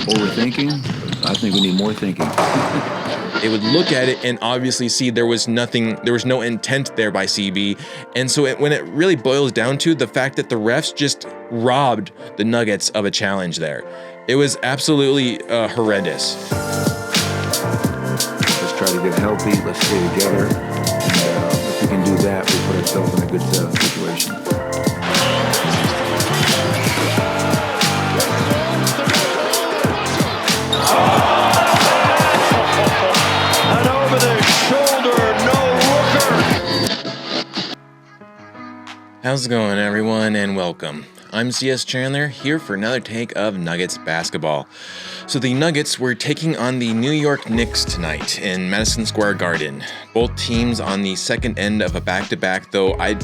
overthinking. I think we need more thinking. They would look at it and obviously see there was no intent there by CB. And so when it really boils down to the fact that the refs just robbed the Nuggets of a challenge there, it was absolutely horrendous. Let's try to get healthy. Let's stay together. And if we can do that, we put ourselves in a good situation. And over the shoulder, no looker. How's it going, everyone, and welcome. I'm CS Chandler, here for another take of Nuggets basketball. So the Nuggets were taking on the New York Knicks tonight in Madison Square Garden. Both teams on the second end of a back-to-back, though I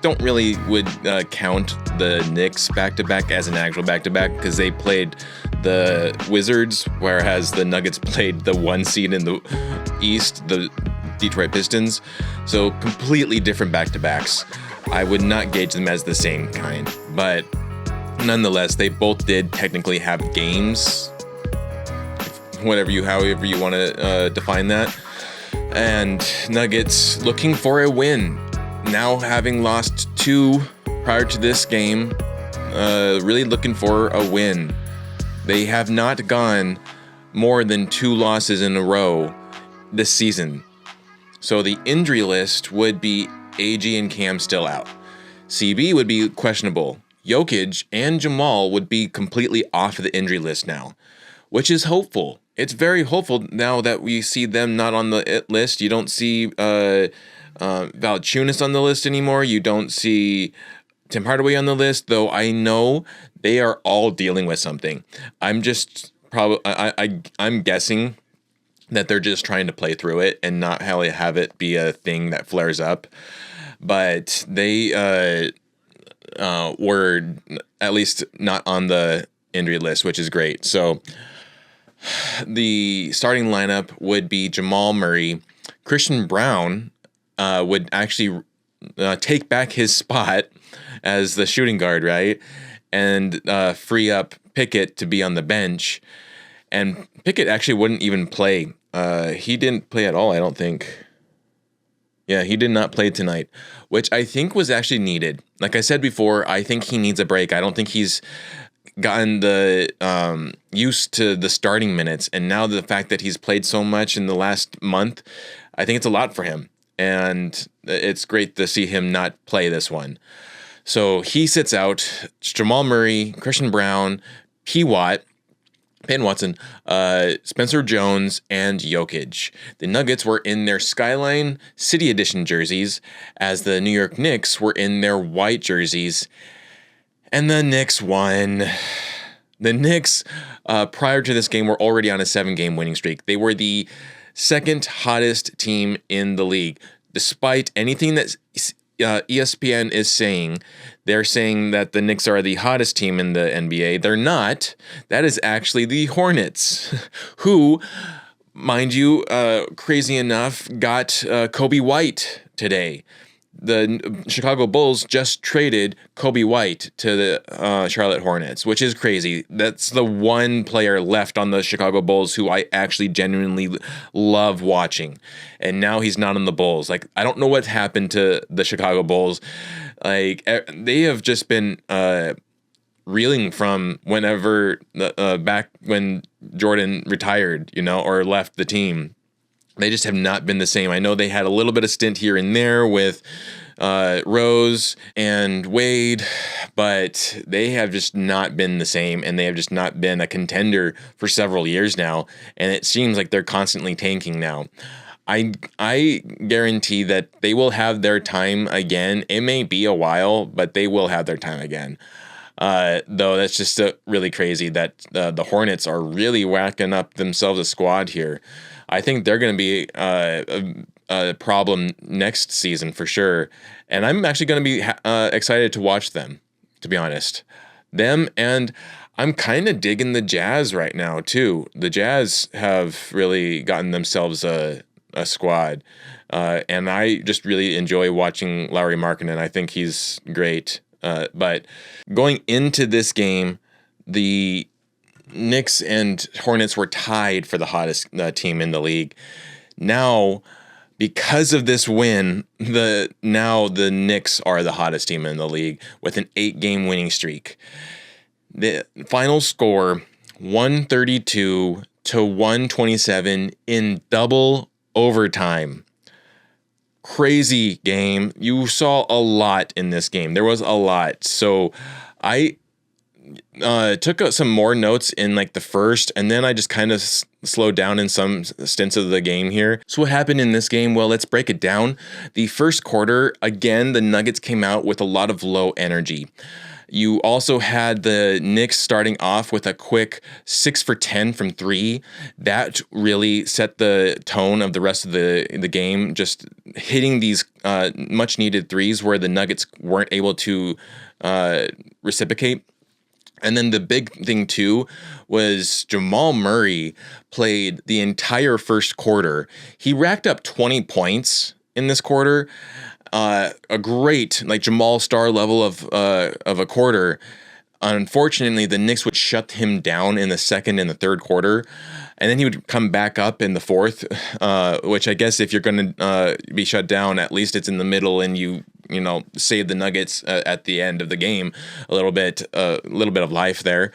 don't really would count the Knicks back-to-back as an actual back-to-back because they played the Wizards, whereas the Nuggets played the one seed in the East, the Detroit Pistons. So completely different back-to-backs. I would not gauge them as the same kind, but nonetheless, they both did technically have games, however you want to define that. And Nuggets looking for a win, now having lost 2 prior to this game, really looking for a win. They have not gone more than 2 losses in a row this season. So the injury list would be AG and Cam still out. CB would be questionable. Jokic and Jamal would be completely off of the injury list now, which is hopeful. It's very hopeful now that we see them not on the list. You don't see Valanciunas on the list anymore. You don't see Tim Hardaway on the list, though I know they are all dealing with something. I'm guessing that they're just trying to play through it and not have it be a thing that flares up. But they were at least not on the injury list, which is great. So the starting lineup would be Jamal Murray. Christian Brown would actually take back his spot as the shooting guard, right? And free up Pickett to be on the bench. And Pickett actually wouldn't even play. He didn't play at all, I don't think. Yeah, he did not play tonight, which I think was actually needed. Like I said before, I think he needs a break. I don't think he's gotten the used to the starting minutes. And now the fact that he's played so much in the last month, I think it's a lot for him. And it's great to see him not play this one. So he sits out. It's Jamal Murray, Christian Brown, Peyton Watson, Spencer Jones, and Jokic. The Nuggets were in their Skyline City Edition jerseys, as the New York Knicks were in their white jerseys. And the Knicks won. The Knicks, prior to this game, were already on a 7-game winning streak. They were the second hottest team in the league. Despite anything that ESPN is saying, they're saying that the Knicks are the hottest team in the NBA. They're not. That is actually the Hornets, who, mind you, crazy enough, got Kobe White today. The Chicago Bulls just traded Kobe White to the Charlotte Hornets, which is crazy. That's the one player left on the Chicago Bulls who I actually genuinely love watching. And now he's not on the Bulls. Like, I don't know what happened to the Chicago Bulls. Like, they have just been reeling from whenever back when Jordan retired, or left the team. They just have not been the same. I know they had a little bit of stint here and there with Rose and Wade, but they have just not been the same, and they have just not been a contender for several years now, and it seems like they're constantly tanking now. I guarantee that they will have their time again. It may be a while, but they will have their time again. Though that's just really crazy that the Hornets are really whacking up themselves a squad here. I think they're going to be a problem next season for sure. And I'm actually going to be excited to watch them, to be honest. Them, and I'm kind of digging the Jazz right now, too. The Jazz have really gotten themselves a squad. And I just really enjoy watching Lauri Markkanen. I think he's great. But going into this game, the Knicks and Hornets were tied for the hottest team in the league. Now, because of this win, the Knicks are the hottest team in the league with an 8-game winning streak. The final score, 132 to 127 in double overtime. Crazy game. You saw a lot in this game. There was a lot. So I took some more notes in like the first, and then I just kind of slowed down in some stints of the game here. So what happened in this game? Well, let's break it down. The first quarter, again, the Nuggets came out with a lot of low energy. You also had the Knicks starting off with a quick 6 for 10 from 3. That really set the tone of the rest of the game, just hitting these much needed threes where the Nuggets weren't able to reciprocate. And then the big thing, too, was Jamal Murray played the entire first quarter. He racked up 20 points in this quarter. A great, like, Jamal star level of a quarter. Unfortunately, the Knicks would shut him down in the second and the third quarter. And then he would come back up in the fourth, which I guess if you're going to be shut down, at least it's in the middle and you save the Nuggets at the end of the game a little bit of life there.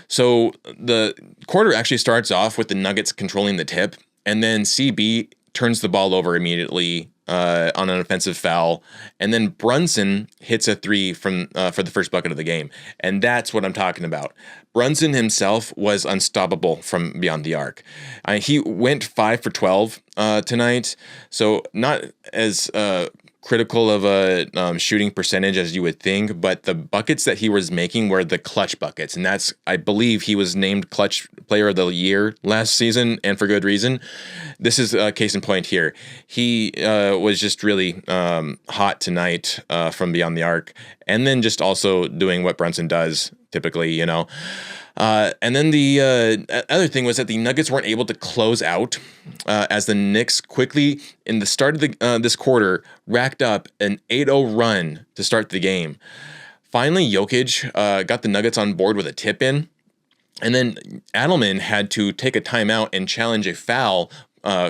So the quarter actually starts off with the Nuggets controlling the tip, and then CB turns the ball over immediately on an offensive foul, and then Brunson hits a 3 for the first bucket of the game, and that's what I'm talking about. Brunson himself was unstoppable from beyond the arc. He went 5 for 12 tonight, so not as critical of a shooting percentage as you would think, but the buckets that he was making were the clutch buckets, and that's, I believe, he was named Clutch Player of the Year last season, and for good reason. This is a case in point here. He was just really hot tonight from beyond the arc, and then just also doing what Brunson does typically, and then the other thing was that the Nuggets weren't able to close out as the Knicks quickly, in the start of this quarter, racked up an 8-0 run to start the game. Finally, Jokic got the Nuggets on board with a tip-in, and then Adelman had to take a timeout and challenge a foul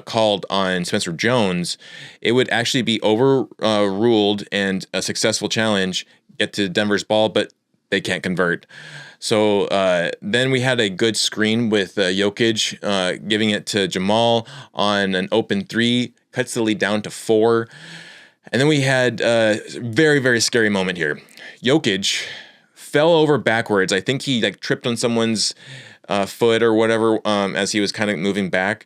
called on Spencer Jones. It would actually be overruled and a successful challenge get to Denver's ball, but they can't convert. So then we had a good screen with Jokic giving it to Jamal on an open 3, cuts the lead down to 4. And then we had a very, very scary moment here. Jokic fell over backwards. I think he tripped on someone's foot or whatever as he was kind of moving back.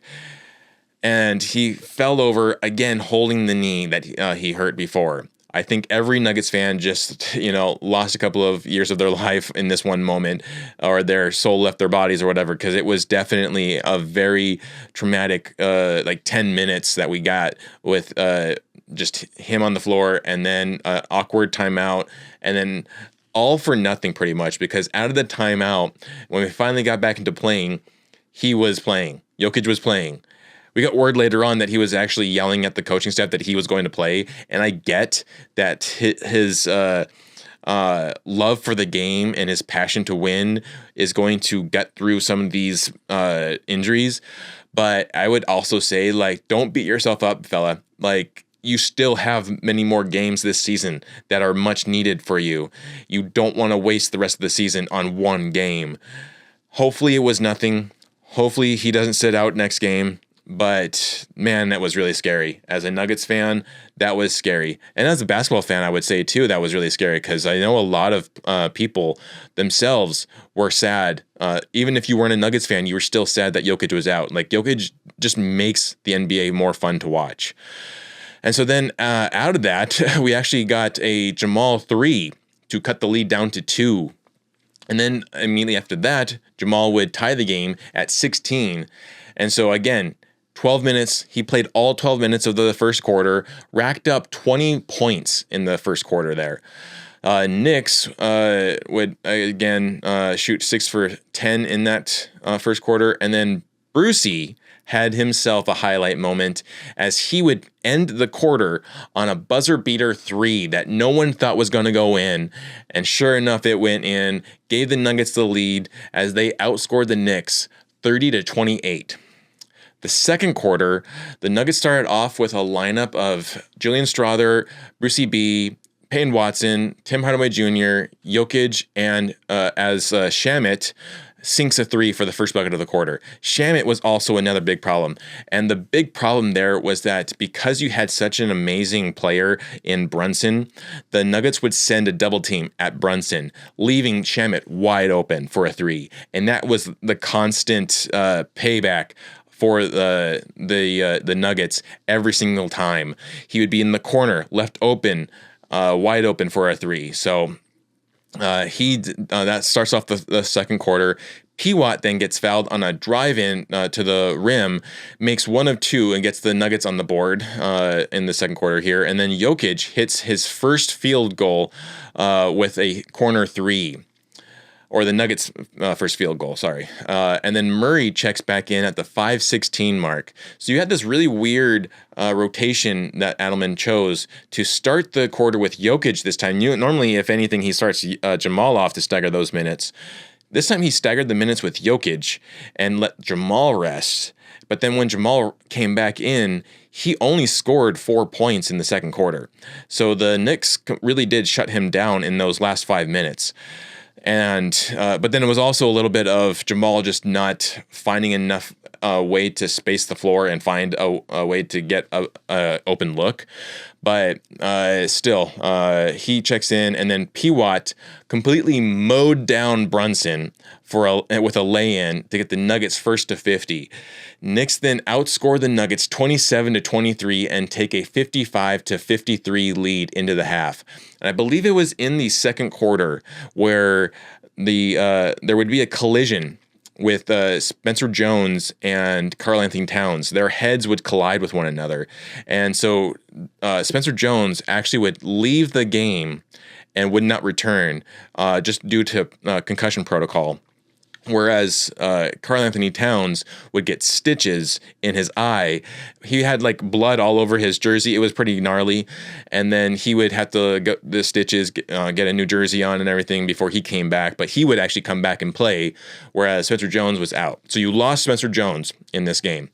And he fell over, again, holding the knee that he hurt before. I think every Nuggets fan just, lost a couple of years of their life in this one moment, or their soul left their bodies or whatever, because it was definitely a very traumatic, 10 minutes that we got with just him on the floor, and then awkward timeout, and then all for nothing pretty much, because out of the timeout, when we finally got back into playing, he was playing. Jokic was playing. We got word later on that he was actually yelling at the coaching staff that he was going to play, and I get that his love for the game and his passion to win is going to get through some of these injuries, but I would also say, don't beat yourself up, fella. You still have many more games this season that are much needed for you. You don't want to waste the rest of the season on one game. Hopefully it was nothing. Hopefully he doesn't sit out next game. But, man, that was really scary. As a Nuggets fan, that was scary. And as a basketball fan, I would say, too, that was really scary, because I know a lot of people themselves were sad. Even if you weren't a Nuggets fan, you were still sad that Jokic was out. Jokic just makes the NBA more fun to watch. And so then out of that, we actually got a Jamal 3 to cut the lead down to 2. And then immediately after that, Jamal would tie the game at 16. And so, again, 12 minutes. He played all 12 minutes of the first quarter, racked up 20 points in the first quarter there. Knicks would, again, shoot 6 for 10 in that first quarter, and then Brucey had himself a highlight moment as he would end the quarter on a buzzer beater 3 that no one thought was going to go in. And sure enough, it went in, gave the Nuggets the lead as they outscored the Knicks 30-28. The second quarter, the Nuggets started off with a lineup of Julian Strawther, Brucey B, Peyton Watson, Tim Hardaway Jr., Jokic, and as Shamet sinks a 3 for the first bucket of the quarter. Shamet was also another big problem. And the big problem there was that because you had such an amazing player in Brunson, the Nuggets would send a double team at Brunson, leaving Shamet wide open for a 3. And that was the constant payback for the Nuggets every single time. He would be in the corner, left open, wide open for a 3. So that starts off the second quarter. P-Watt then gets fouled on a drive-in to the rim, makes 1 of 2 and gets the Nuggets on the board in the second quarter here. And then Jokic hits his first field goal with a corner 3. Or the Nuggets' first field goal, sorry. And then Murray checks back in at the 5:16 mark. So you had this really weird rotation that Adelman chose to start the quarter with Jokic this time. Normally, if anything, he starts Jamal off to stagger those minutes. This time he staggered the minutes with Jokic and let Jamal rest. But then when Jamal came back in, he only scored 4 points in the second quarter. So the Knicks really did shut him down in those last 5 minutes. And but then it was also a little bit of Jamal just not finding enough way to space the floor and find a way to get a open look. But still, he checks in, and then P-Watt completely mowed down Brunson with a lay-in to get the Nuggets first to 50. Knicks then outscore the Nuggets 27-23 and take a 55-53 lead into the half. And I believe it was in the second quarter where there would be a collision with Spencer Jones and Karl-Anthony Towns. Their heads would collide with one another. And so Spencer Jones actually would leave the game and would not return just due to concussion protocol. Whereas Karl-Anthony Towns would get stitches in his eye. He had like blood all over his jersey. It was pretty gnarly. And then he would have to get the stitches, get a new jersey on and everything before he came back. But he would actually come back and play, whereas Spencer Jones was out. So you lost Spencer Jones in this game.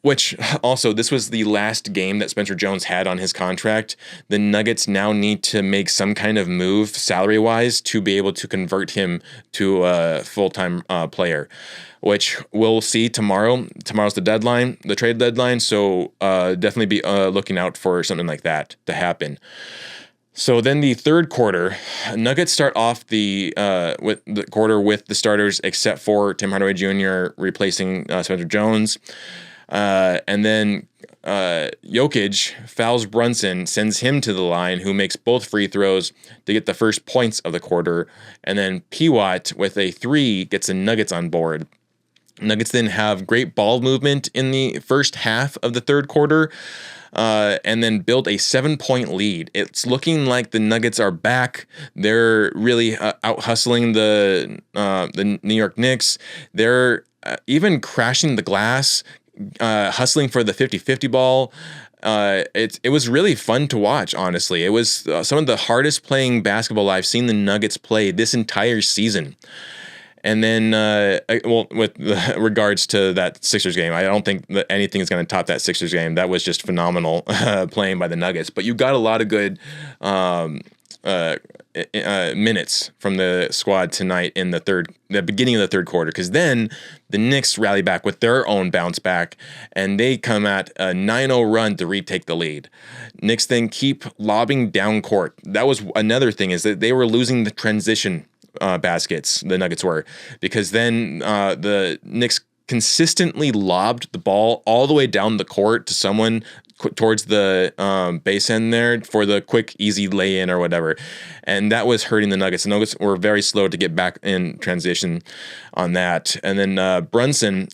Which also, this was the last game that Spencer Jones had on his contract. The Nuggets now need to make some kind of move salary-wise to be able to convert him to a full-time player, which we'll see tomorrow. Tomorrow's the deadline, the trade deadline, so definitely be looking out for something like that to happen. So then the third quarter, Nuggets start off with the quarter with the starters except for Tim Hardaway Jr. replacing Spencer Jones. And then Jokic fouls Brunson, sends him to the line, who makes both free throws to get the first points of the quarter. And then P-Watt with a 3 gets the Nuggets on board. Nuggets then have great ball movement in the first half of the third quarter. And then build a 7-point lead. It's looking like the Nuggets are back. They're really out hustling the New York Knicks. They're even crashing the glass, hustling for the 50-50 ball. It was really fun to watch, honestly. It was some of the hardest playing basketball I've seen the Nuggets play this entire season. And then, with regards to that Sixers game, I don't think that anything is going to top that Sixers game. That was just phenomenal playing by the Nuggets. But you got a lot of good minutes from the squad tonight in the beginning of the third quarter, because then the Knicks rally back with their own bounce back, and they come at a 9-0 run to retake the lead. Knicks then keep lobbing down court. That was another thing, is that they were losing the transition baskets, the Nuggets were, because then the Knicks consistently lobbed the ball all the way down the court to someone towards the base end there for the quick, easy lay-in or whatever. And that was hurting the Nuggets. The Nuggets were very slow to get back in transition on that. And then Brunson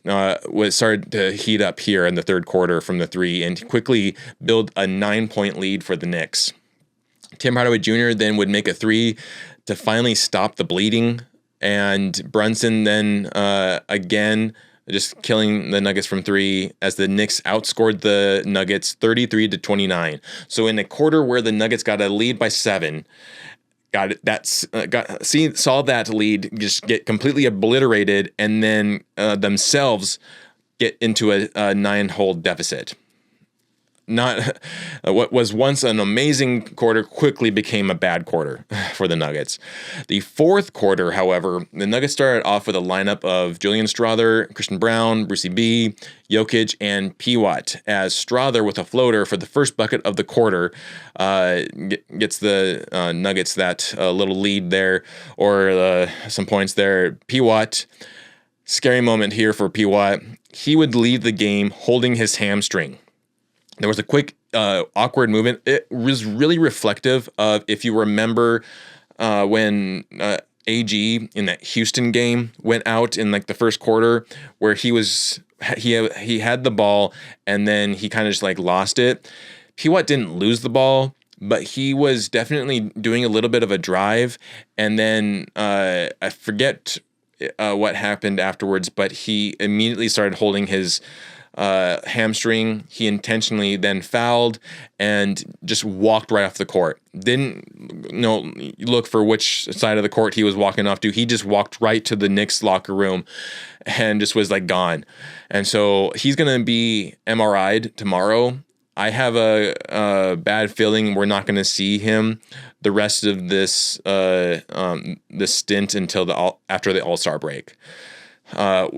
started to heat up here in the third quarter from the 3 and quickly build a 9-point lead for the Knicks. Tim Hardaway Jr. then would make a 3 to finally stop the bleeding. And Brunson then again just killing the Nuggets from three as the Knicks outscored the Nuggets 33-29. So in a quarter where the Nuggets got a lead by 7, saw that lead just get completely obliterated, and then themselves get into a 9-hole deficit. Not what was once an amazing quarter quickly became a bad quarter for the Nuggets. The fourth quarter, however, the Nuggets started off with a lineup of Julian Strawther, Christian Brown, Brucey B, Jokic, and P-Watt, as Strawther with a floater for the first bucket of the quarter gets the Nuggets that little lead there, or some points there. P-Watt, scary moment here for P-Watt. He would leave the game holding his hamstring. There was a quick, awkward movement. It was really reflective of, if you remember, when AG in that Houston game went out in like the first quarter, where he had the ball and then he kind of just like lost it. P-Watt didn't lose the ball, but he was definitely doing a little bit of a drive, and then I forget what happened afterwards, but he immediately started holding his hamstring. He intentionally then fouled and just walked right off the court. Didn't look for which side of the court he was walking off to. He just walked right to the Knicks locker room and just was like gone. And so he's going to be MRI'd tomorrow. I have a bad feeling we're not going to see him the rest of this stint until after the All-Star break.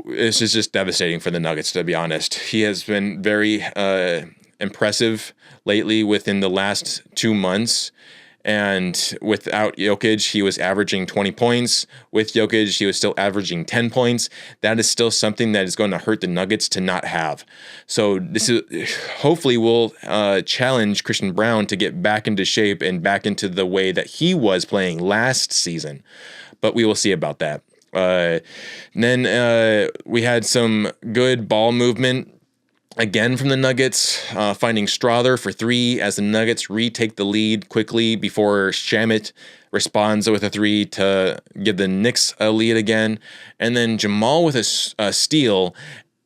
This is just devastating for the Nuggets, to be honest. He has been very impressive lately within the last 2 months. And without Jokic, he was averaging 20 points. With Jokic, he was still averaging 10 points. That is still something that is going to hurt the Nuggets to not have. So this is hopefully will challenge Christian Brown to get back into shape and back into the way that he was playing last season. But we will see about that. Then we had some good ball movement again from the Nuggets, finding Strawther for 3 as the Nuggets retake the lead quickly before Shamet responds with a 3 to give the Knicks a lead again. And then Jamal with a steal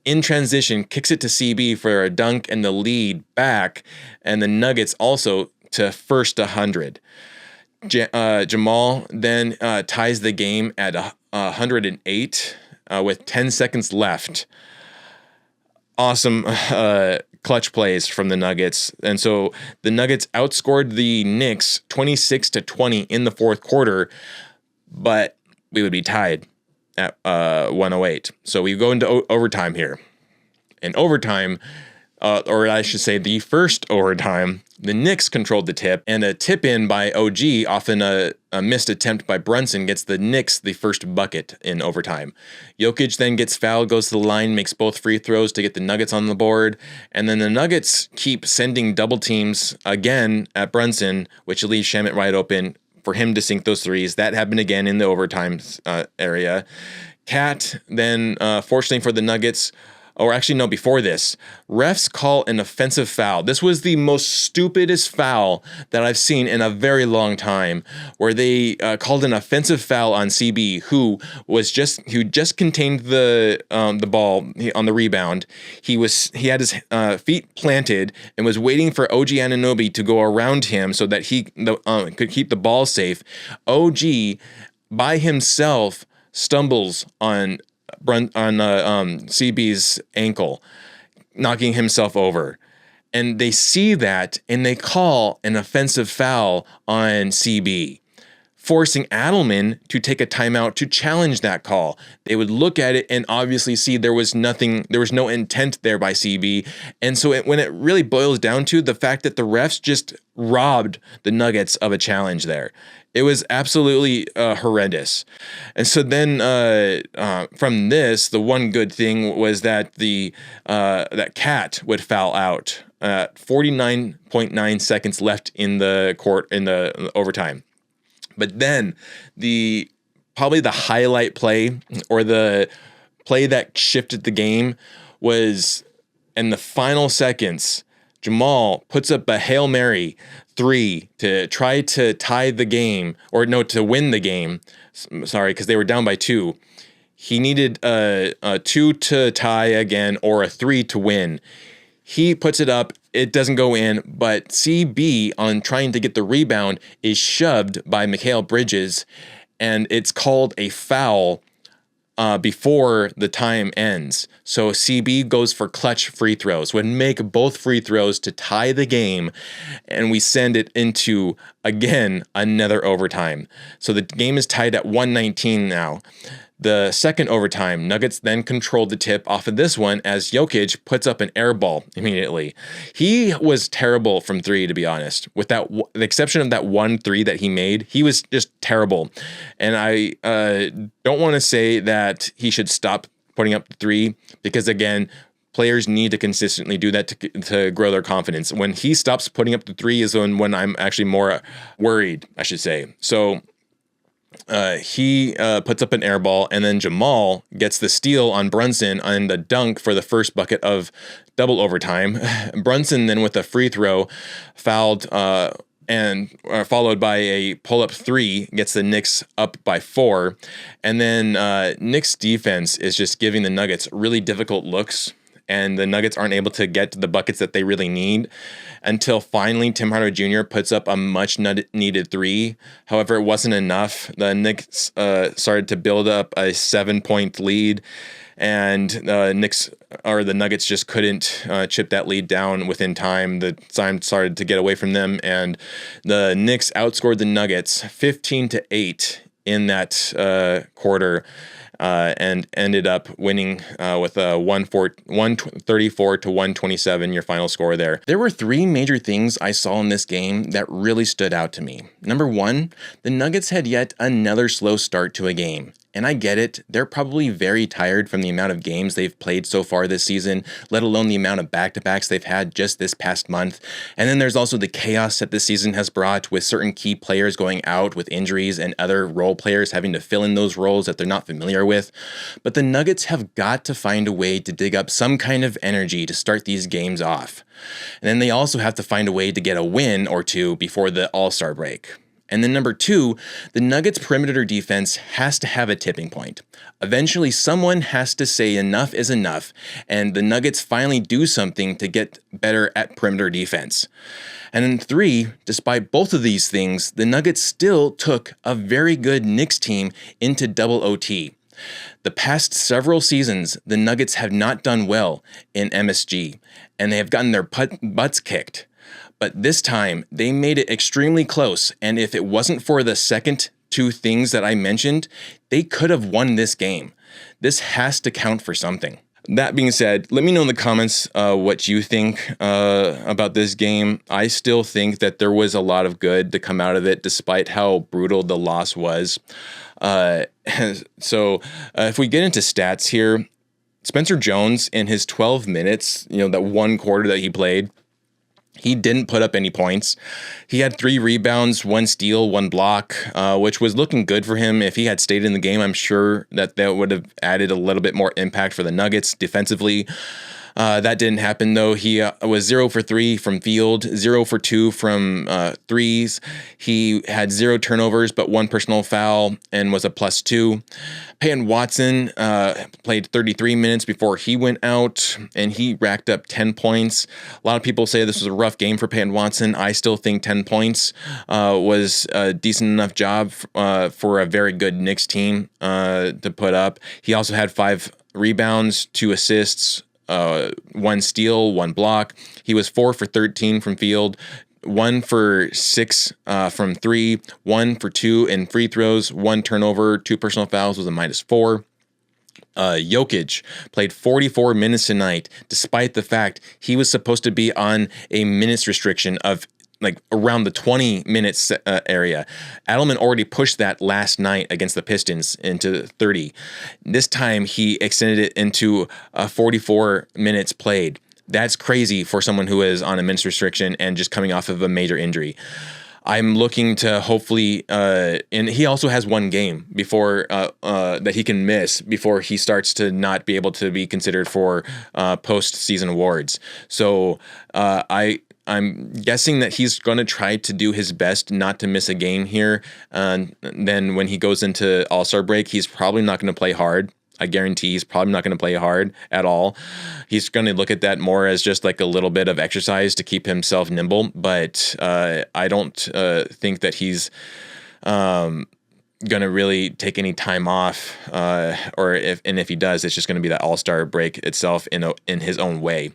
in transition kicks it to CB for a dunk and the lead back, and the Nuggets also to first 100. Jamal then ties the game at 108 with 10 seconds left. Awesome clutch plays from the Nuggets. And so the Nuggets outscored the Knicks 26-20 in the fourth quarter, but we would be tied at 108. So we go into overtime here. In overtime, or I should say the first overtime, the Knicks controlled the tip, and a tip-in by OG, often a missed attempt by Brunson, gets the Knicks the first bucket in overtime. Jokic then gets fouled, goes to the line, makes both free throws to get the Nuggets on the board, and then the Nuggets keep sending double teams again at Brunson, which leaves Shamet wide open for him to sink those threes. That happened again in the overtime area. Cat then, fortunately for the Nuggets, or actually, no, before this, refs call an offensive foul. This was the most stupidest foul that I've seen in a very long time, where they called an offensive foul on CB, who just contained the ball on the rebound. He had his feet planted and was waiting for OG Anunoby to go around him so that he could keep the ball safe. OG by himself stumbles on CB's ankle, knocking himself over. And they see that and they call an offensive foul on CB, forcing Adelman to take a timeout to challenge that call. They would look at it and obviously see there was no intent there by CB. And so when it really boils down to the fact that the refs just robbed the Nuggets of a challenge there. It was absolutely horrendous. And so then from this, the one good thing was that that Cat would foul out 49.9 seconds left in the court in the overtime. But then probably the highlight play, or the play that shifted the game, was in the final seconds. Jamal puts up a Hail Mary 3 to try to tie the game, or no, to win the game. Sorry, because they were down by 2. He needed a 2 to tie again or a 3 to win. He puts it up. It doesn't go in, but CB, on trying to get the rebound, is shoved by Mikal Bridges, and it's called a foul before the time ends. So CB goes for clutch free throws, would make both free throws to tie the game, and we send it into, again, another overtime. So the game is tied at 119 now. The second overtime, Nuggets then controlled the tip off of this one as Jokic puts up an air ball immediately. He was terrible from three, to be honest. With that, the exception of that 1 3 that he made, he was just terrible. And I don't want to say that he should stop putting up the three because, again, players need to consistently do that to grow their confidence. When he stops putting up the three is when I'm actually more worried, I should say. So he puts up an air ball, and then Jamal gets the steal on Brunson and a dunk for the first bucket of double overtime. Brunson then with a free throw fouled and followed by a pull-up three gets the Knicks up by 4. And then Knicks defense is just giving the Nuggets really difficult looks, and the Nuggets aren't able to get to the buckets that they really need until finally Tim Hardaway Jr. puts up a much needed 3. However, it wasn't enough. The Knicks started to build up a 7-point lead, and the Nuggets just couldn't chip that lead down within time. The time started to get away from them, and the Knicks outscored the Nuggets 15-8 in that quarter. And ended up winning with a 134 to 127, your final score there. There were 3 major things I saw in this game that really stood out to me. Number 1, the Nuggets had yet another slow start to a game. And I get it, they're probably very tired from the amount of games they've played so far this season, let alone the amount of back-to-backs they've had just this past month. And then there's also the chaos that this season has brought with certain key players going out with injuries and other role players having to fill in those roles that they're not familiar with. But the Nuggets have got to find a way to dig up some kind of energy to start these games off. And then they also have to find a way to get a win or two before the All-Star break. And then number 2, the Nuggets' perimeter defense has to have a tipping point. Eventually, someone has to say enough is enough, and the Nuggets finally do something to get better at perimeter defense. And then 3, despite both of these things, the Nuggets still took a very good Knicks team into double OT. The past several seasons, the Nuggets have not done well in MSG, and they have gotten their butts kicked. But this time, they made it extremely close, and if it wasn't for the second 2 things that I mentioned, they could have won this game. This has to count for something. That being said, let me know in the comments what you think about this game. I still think that there was a lot of good to come out of it, despite how brutal the loss was. So if we get into stats here, Spencer Jones in his 12 minutes, that one quarter that he played, he didn't put up any points. He had 3 rebounds, 1 steal, 1 block, which was looking good for him. If he had stayed in the game, I'm sure that would have added a little bit more impact for the Nuggets defensively. That didn't happen, though. He was 0 for 3 from field, 0 for 2 from threes. He had 0 turnovers, but 1 personal foul and was a +2. Peyton Watson played 33 minutes before he went out, and he racked up 10 points. A lot of people say this was a rough game for Peyton Watson. I still think 10 points was a decent enough job for a very good Knicks team to put up. He also had 5 rebounds, 2 assists, 1 steal, 1 block. He was 4 for 13 from field, 1 for 6 from 3, 1 for 2 in free throws, 1 turnover, 2 personal fouls was a -4. Jokic played 44 minutes tonight, despite the fact he was supposed to be on a minutes restriction of around the 20 minutes area. Adelman already pushed that last night against the Pistons into 30. This time he extended it into 44 minutes played. That's crazy for someone who is on a minutes restriction and just coming off of a major injury. I'm looking to hopefully, and he also has 1 game before that he can miss before he starts to not be able to be considered for postseason awards. So I'm guessing that he's going to try to do his best not to miss a game here. And then when he goes into All-Star break, he's probably not going to play hard. I guarantee he's probably not going to play hard at all. He's going to look at that more as just like a little bit of exercise to keep himself nimble. But I don't think that he's going to really take any time off, or if he does, it's just going to be that All-Star break itself in his own way.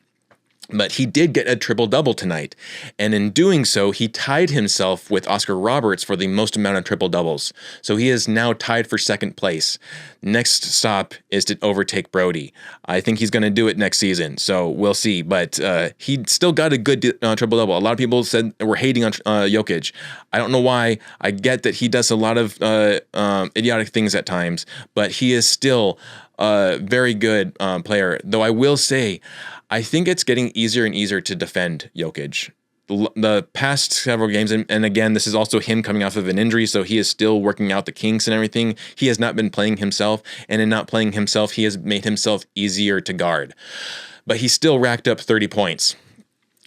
But he did get a triple-double tonight, and in doing so, he tied himself with Oscar Roberts for the most amount of triple-doubles. So he is now tied for second place. Next stop is to overtake Brody. I think he's going to do it next season, so we'll see. But he still got a good triple-double. A lot of people said we're hating on Jokic. I don't know why. I get that he does a lot of idiotic things at times, but he is still a very good player. Though I will say, I think it's getting easier and easier to defend Jokic. The past several games, and again, this is also him coming off of an injury, so he is still working out the kinks and everything. He has not been playing himself, and in not playing himself, he has made himself easier to guard. But he still racked up 30 points.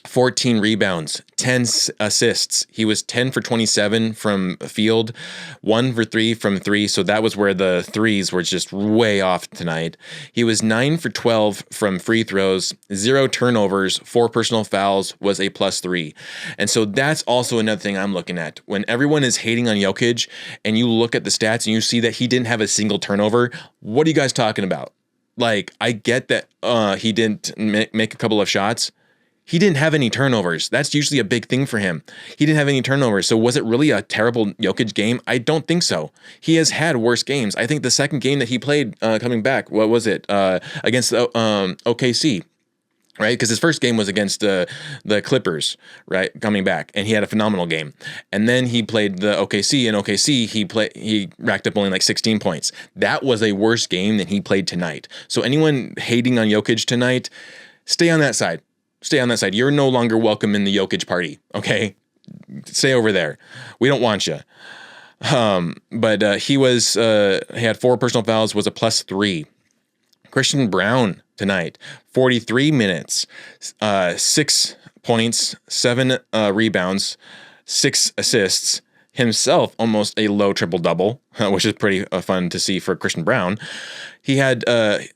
14 rebounds, 10 assists. He was 10 for 27 from field, 1 for 3 from 3. So that was where the threes were just way off tonight. He was 9 for 12 from free throws, 0 turnovers, 4 personal fouls, was a +3. And so that's also another thing I'm looking at. When everyone is hating on Jokic and you look at the stats and you see that he didn't have a single turnover, what are you guys talking about? Like, I get that he didn't make a couple of shots. He didn't have any turnovers. That's usually a big thing for him. He didn't have any turnovers. So was it really a terrible Jokic game? I don't think so. He has had worse games. I think the second game that he played coming back, what was it? Against OKC, right? Because his first game was against the Clippers, right? Coming back, and he had a phenomenal game. And then he played the OKC, and OKC he racked up only like 16 points. That was a worse game than he played tonight. So anyone hating on Jokic tonight, stay on that side. Stay on that side. You're no longer welcome in the Jokic party, okay? Stay over there. We don't want you. But he had 4 personal fouls, was a +3. Christian Brown tonight, 43 minutes, 6 points, 7 rebounds, 6 assists. Himself almost a low triple-double, which is pretty fun to see for Christian Brown. He had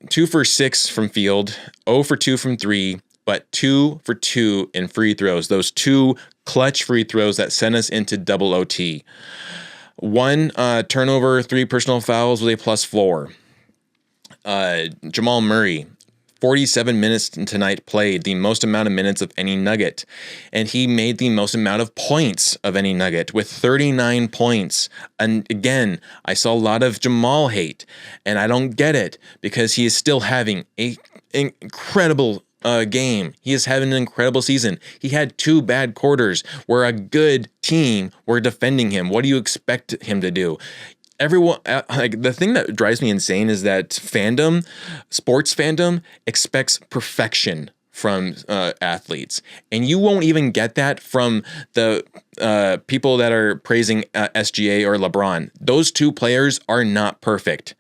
2 for 6 from field, 0 for 2 from 3, but 2 for 2 in free throws. Those 2 clutch free throws that sent us into double OT. 1 turnover, 3 personal fouls with a +4. Jamal Murray, 47 minutes tonight played, the most amount of minutes of any Nugget. And he made the most amount of points of any Nugget with 39 points. And again, I saw a lot of Jamal hate, and I don't get it because he is still having an incredible game. He is having an incredible season. He had 2 bad quarters where a good team were defending him. What do you expect him to do? Everyone, like, the thing that drives me insane is that sports fandom expects perfection from athletes, and you won't even get that from the people that are praising SGA or LeBron. Those 2 players are not perfect.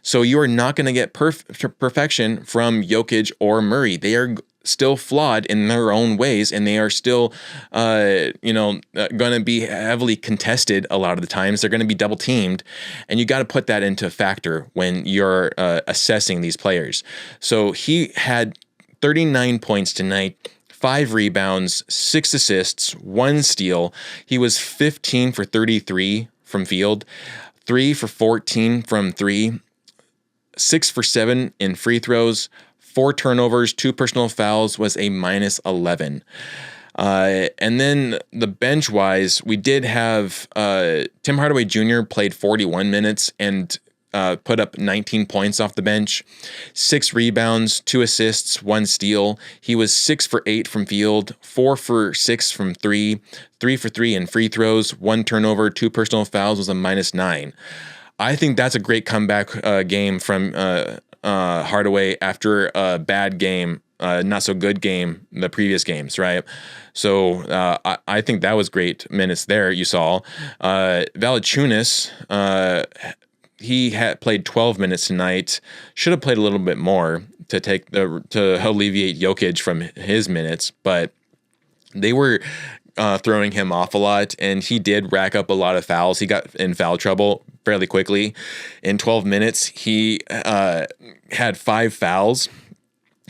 So you are not going to get perfection from Jokic or Murray. They are still flawed in their own ways, and they are still, going to be heavily contested a lot of the times. They're going to be double teamed, and you got to put that into factor when you're assessing these players. So he had 39 points tonight, 5 rebounds, 6 assists, 1 steal. He was 15 for 33 from field, 3 for 14 from 3, 6 for 7 in free throws, 4 turnovers, 2 personal fouls, was a -11. And then the bench wise, we did have Tim Hardaway Jr. played 41 minutes and put up 19 points off the bench, 6 rebounds, 2 assists, 1 steal. He was 6 for 8 from field, 4 for 6 from 3, 3 for 3 in free throws, 1 turnover, 2 personal fouls, was a -9. I think that's a great comeback game from Hardaway after a bad game, not so good game the previous games, right? So I think that was great minutes there. You saw Valanciunas. He had played 12 minutes tonight. Should have played a little bit more to alleviate Jokic from his minutes, but they were throwing him off a lot, and he did rack up a lot of fouls. He got in foul trouble fairly quickly. In 12 minutes, he had 5 fouls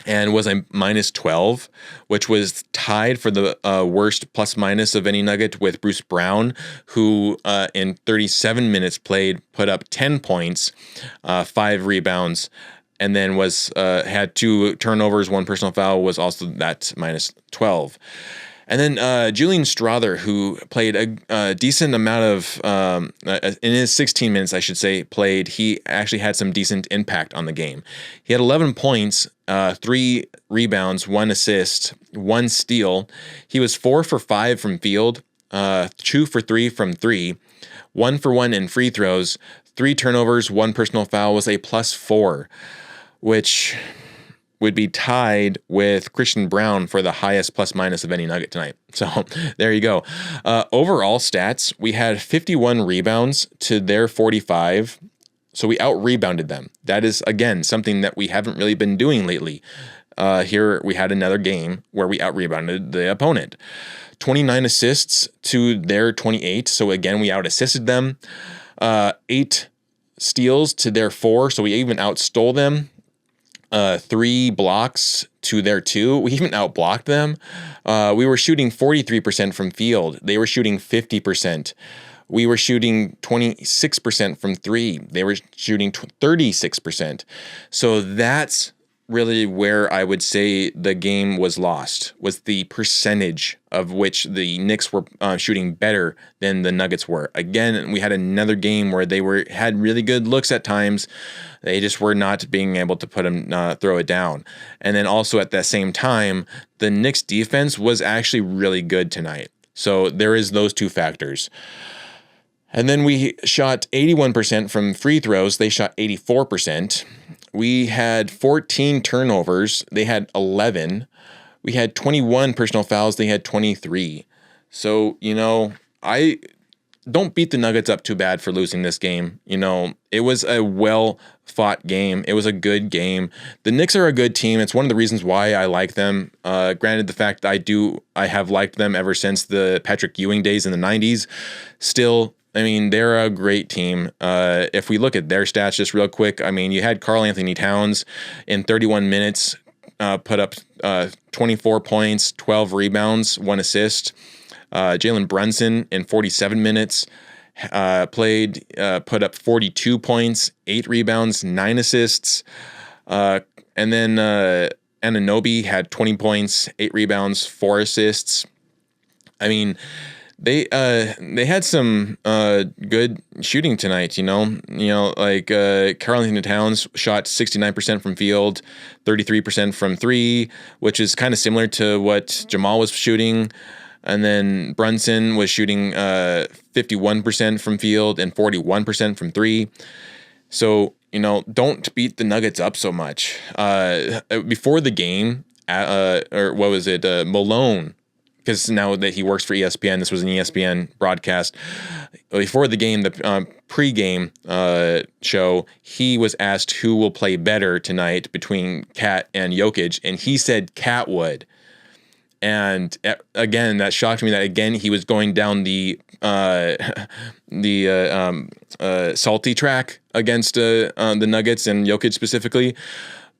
and was a minus 12, which was tied for the worst plus minus of any Nugget with Bruce Brown, who in 37 minutes played put up 10 points, 5 rebounds, and then had 2 turnovers, 1 personal foul, was also that minus 12. And then Julian Strother, who played a decent amount of, in his 16 minutes, I should say, he actually had some decent impact on the game. He had 11 points, 3 rebounds, 1 assist, 1 steal. He was 4 for 5 from field, 2 for 3 from 3, 1 for 1 in free throws, 3 turnovers, 1 personal foul, was a +4, which would be tied with Christian Brown for the highest plus minus of any Nugget tonight. So there you go. Overall stats, we had 51 rebounds to their 45. So we out-rebounded them. That is, again, something that we haven't really been doing lately. Here we had another game where we out-rebounded the opponent. 29 assists to their 28. So again, we out-assisted them. 8 steals to their 4. So we even out-stole them. 3 blocks to their 2. We even outblocked them. We were shooting 43% from field. They were shooting 50%. We were shooting 26% from 3. They were shooting 36%. So that's really where I would say the game was lost, was the percentage of which the Knicks were shooting better than the Nuggets were. Again, we had another game where they had really good looks at times. They just were not being able to throw it down. And then also at that same time, the Knicks defense was actually really good tonight. So there is those 2 factors. And then we shot 81% from free throws. They shot 84%. We had 14 turnovers. They had 11. We had 21 personal fouls. They had 23. So, I don't beat the Nuggets up too bad for losing this game. It was a well-fought game. It was a good game. The Knicks are a good team. It's one of the reasons why I like them. Granted, the fact that I have liked them ever since the Patrick Ewing days in the 90s. Still, they're a great team. If we look at their stats just real quick, you had Karl Anthony Towns in 31 minutes put up 24 points, 12 rebounds, 1 assist. Jalen Brunson in 47 minutes put up 42 points, 8 rebounds, 9 assists. And then Anunoby had 20 points, 8 rebounds, 4 assists. They had some good shooting tonight, like Karl Anthony Towns shot 69% from field, 33% from 3, which is kind of similar to what Jamal was shooting. And then Brunson was shooting 51% from field and 41% from 3. So, don't beat the Nuggets up so much. Before the game, Malone, because now that he works for ESPN, this was an ESPN broadcast. Before the game, the pre-game show, he was asked who will play better tonight between Cat and Jokic, and he said Cat would. And again, that shocked me that again he was going down the salty track against the Nuggets and Jokic specifically.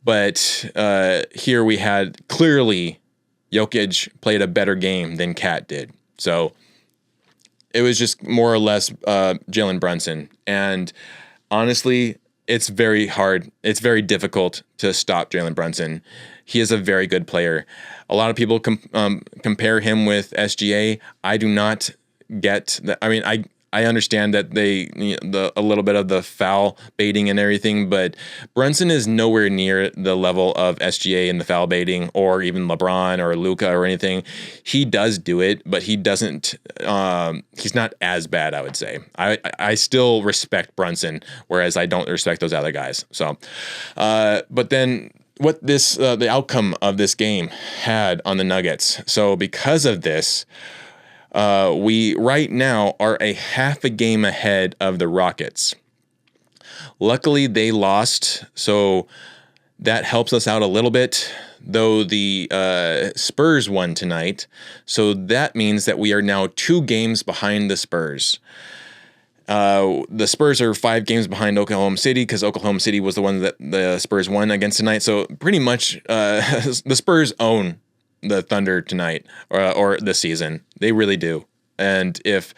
But here we had clearly Jokic played a better game than Cat did. So it was just more or less Jalen Brunson. And honestly, it's very hard. It's very difficult to stop Jalen Brunson. He is a very good player. A lot of people compare him with SGA. I do not get that. I understand that a little bit of the foul baiting and everything, but Brunson is nowhere near the level of SGA in the foul baiting or even LeBron or Luka or anything. He does do it, but he doesn't. He's not as bad, I would say. I still respect Brunson, whereas I don't respect those other guys. So, but then what the outcome of this game had on the Nuggets. So because of this, we right now are a half a game ahead of the Rockets. Luckily, they lost, so that helps us out a little bit, though the Spurs won tonight. So that means that we are now 2 games behind the Spurs. The Spurs are 5 games behind Oklahoma City because Oklahoma City was the one that the Spurs won against tonight. So pretty much the Spurs own the Thunder tonight or this season. They really do. And if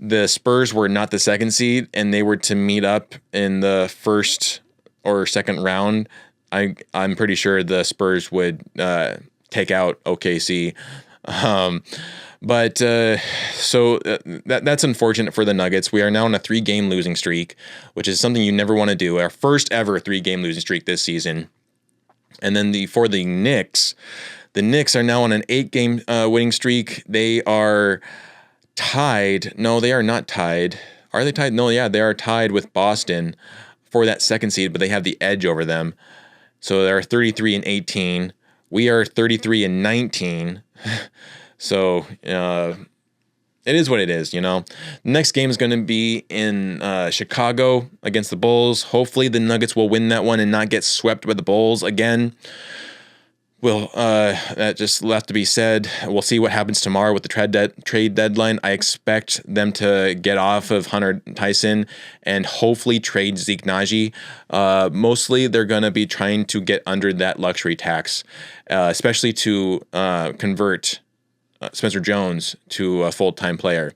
the Spurs were not the 2nd seed and they were to meet up in the 1st or 2nd round, I'm pretty sure the Spurs would take out OKC. That's unfortunate for the Nuggets. We are now on a 3-game losing streak, which is something you never want to do. Our first ever 3-game losing streak this season. And then for the Knicks are now on an 8-game winning streak. They are tied. No, they are not tied. Are they tied? No, yeah, they are tied with Boston for that 2nd seed, but they have the edge over them. So they're 33-18. We are 33-19. So it is what it is, The next game is going to be in Chicago against the Bulls. Hopefully the Nuggets will win that one and not get swept by the Bulls again. Well, that just left to be said. We'll see what happens tomorrow with the trade deadline. I expect them to get off of Hunter Tyson and hopefully trade Zeke Naji. Mostly, they're going to be trying to get under that luxury tax, especially to convert Spencer Jones to a full-time player.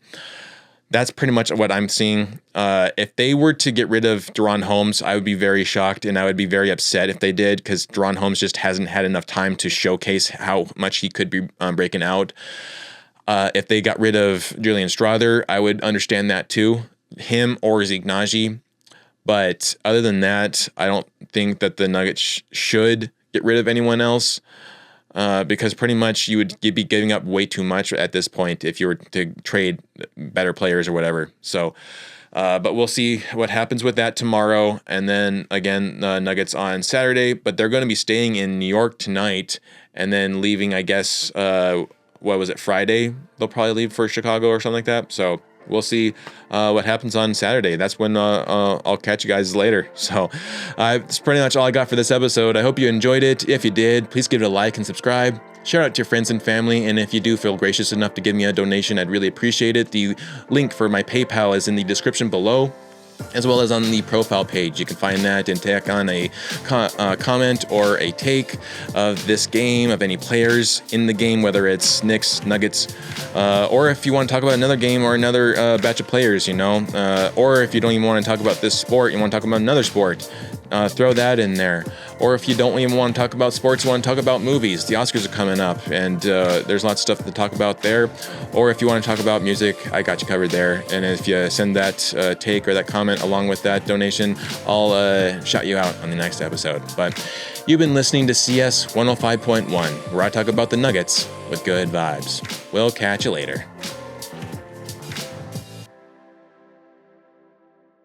That's pretty much what I'm seeing. If they were to get rid of Deron Holmes, I would be very shocked and I would be very upset if they did because Deron Holmes just hasn't had enough time to showcase how much he could be breaking out. If they got rid of Julian Strawther, I would understand that too, him or Zeke Naji. But other than that, I don't think that the Nuggets should get rid of anyone else. Because pretty much you'd be giving up way too much at this point if you were to trade better players or whatever. So, but we'll see what happens with that tomorrow. And then again, Nuggets on Saturday, but they're going to be staying in New York tonight and then leaving, I guess, Friday? They'll probably leave for Chicago or something like that. So we'll see what happens on Saturday. That's when I'll catch you guys later. So that's pretty much all I got for this episode. I hope you enjoyed it. If you did, please give it a like and subscribe. Share it out to your friends and family. And if you do feel gracious enough to give me a donation, I'd really appreciate it. The link for my PayPal is in the description below, as well as on the profile page. You can find that and tack on a comment or a take of this game, of any players in the game, whether it's Knicks, Nuggets, or if you want to talk about another game or another batch of players, or if you don't even want to talk about this sport, you want to talk about another sport, throw that in there. Or if you don't even want to talk about sports, you want to talk about movies. The Oscars are coming up, and there's lots of stuff to talk about there. Or if you want to talk about music, I got you covered there. And if you send that take or that comment along with that donation, I'll shout you out on the next episode. But you've been listening to CS 105.1, where I talk about the Nuggets with good vibes. We'll catch you later.